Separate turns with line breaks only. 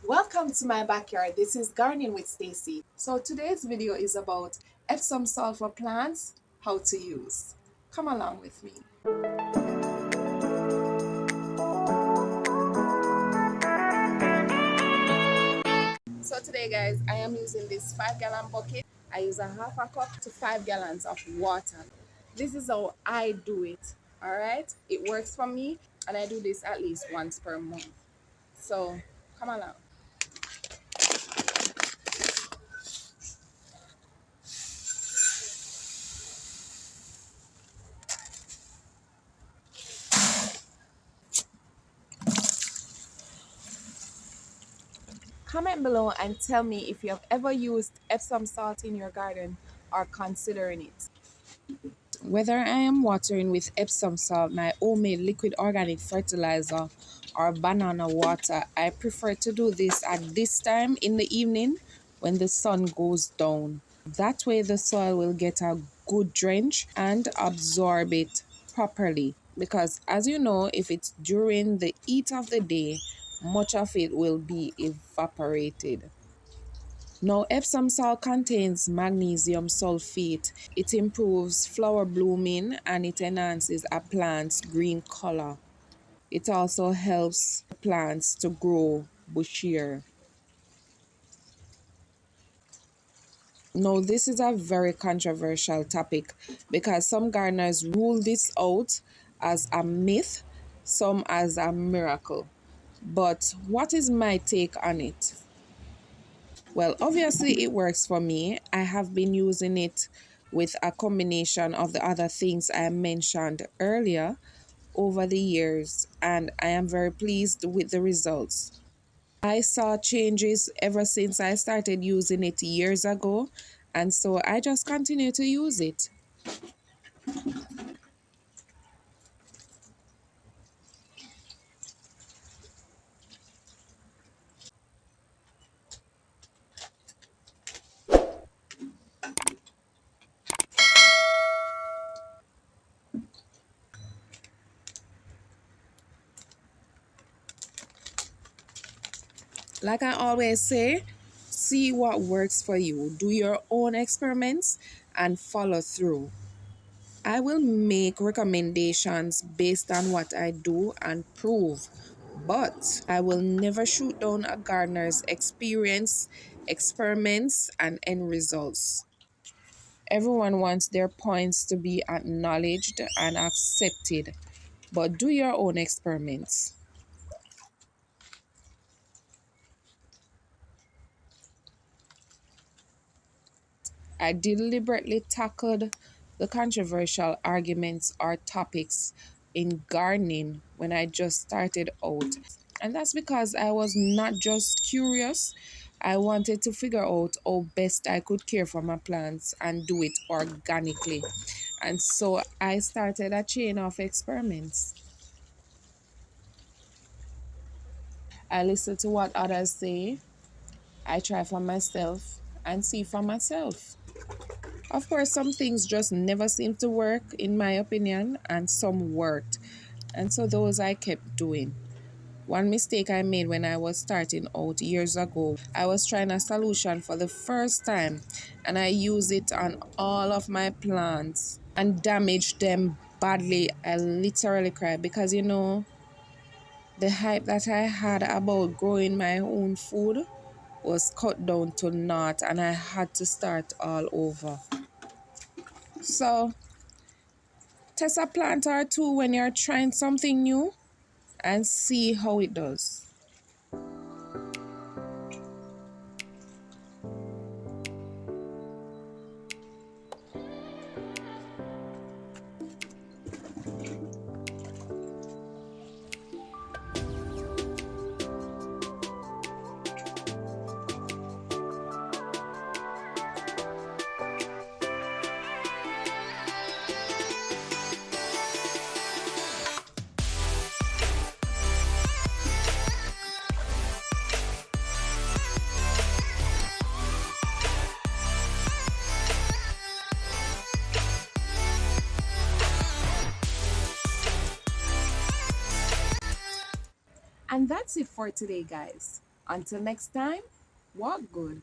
Welcome to my backyard. This is Gardening with Stacey. So today's video is about Epsom salt for plants, how to use. Come along with me. So today guys, I am using this 5-gallon bucket. I use a half a cup to 5 gallons of water. This is how I do it. Alright? It works for me and I do this at least once per month. So come along. Comment below and tell me if you have ever used Epsom salt in your garden or considering it. Whether I am watering with Epsom salt, my homemade liquid organic fertilizer, or banana water, I prefer to do this at this time in the evening when the sun goes down. That way the soil will get a good drench and absorb it properly. Because as you know, if it's during the heat of the day, much of it will be evaporated. Now, Epsom salt contains magnesium sulfate. It improves flower blooming and it enhances a plant's green color. It also helps plants to grow bushier. Now, this is a very controversial topic because some gardeners rule this out as a myth, some as a miracle. But what is my take on it? Well, obviously it works for me. I have been using it with a combination of the other things I mentioned earlier over the years, and I am very pleased with the results. I saw changes ever since I started using it years ago, and so I just continue to use it. Like I always say, see what works for you. Do your own experiments and follow through. I will make recommendations based on what I do and prove, but I will never shoot down a gardener's experience, experiments, and end results. Everyone wants their points to be acknowledged and accepted, but do your own experiments. I deliberately tackled the controversial arguments or topics in gardening when I just started out. And that's because I was not just curious, I wanted to figure out how best I could care for my plants and do it organically. And so I started a chain of experiments. I listen to what others say, I try for myself, and see for myself. Of course, some things just never seem to work, in my opinion, and some worked. And so those I kept doing. One mistake I made when I was starting out years ago, I was trying a solution for the first time and I used it on all of my plants and damaged them badly. I literally cried because the hype that I had about growing my own food was cut down to naught and I had to start all over. So test a plant or two when you're trying something new and see how it does. And that's it for today, guys. Until next time, walk good.